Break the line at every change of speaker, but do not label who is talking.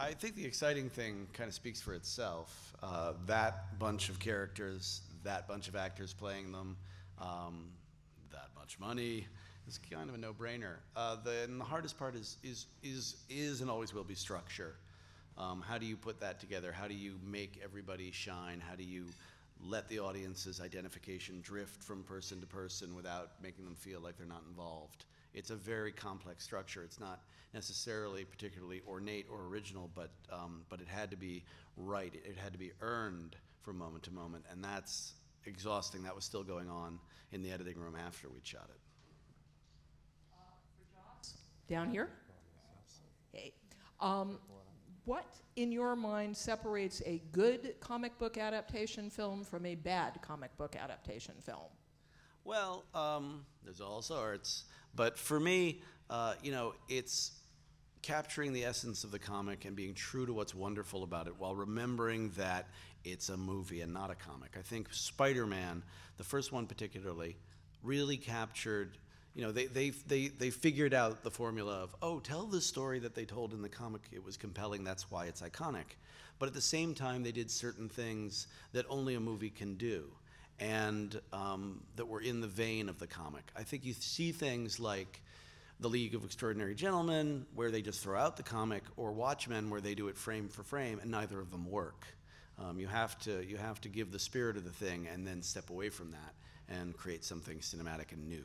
I think the exciting thing kind of speaks for itself. That bunch of characters, that bunch of actors playing them, that much money, is kind of a no-brainer. And the hardest part is and always will be structure. How do you put that together? How do you make everybody shine? How do you let the audience's identification drift from person to person without making them feel like they're not involved? It's a very complex structure. It's not necessarily particularly ornate or original, but it had to be right. It had to be earned from moment to moment, and that's exhausting. That was still going on in the editing room after we'd shot it.
For Joss? Down here? Hey. What, in your mind, separates a good comic book adaptation film from a bad comic book adaptation film?
Well, there's all sorts. But for me, it's capturing the essence of the comic and being true to what's wonderful about it while remembering that it's a movie and not a comic. I think Spider-Man, the first one particularly, really captured, they figured out the formula of, oh, tell the story that they told in the comic. It was compelling, that's why it's iconic. But at the same time, they did certain things that only a movie can do, and that were in the vein of the comic. I think you see things like The League of Extraordinary Gentlemen, where they just throw out the comic, or Watchmen, where they do it frame for frame, and neither of them work. You have to give the spirit of the thing and then step away from that and create something cinematic and new.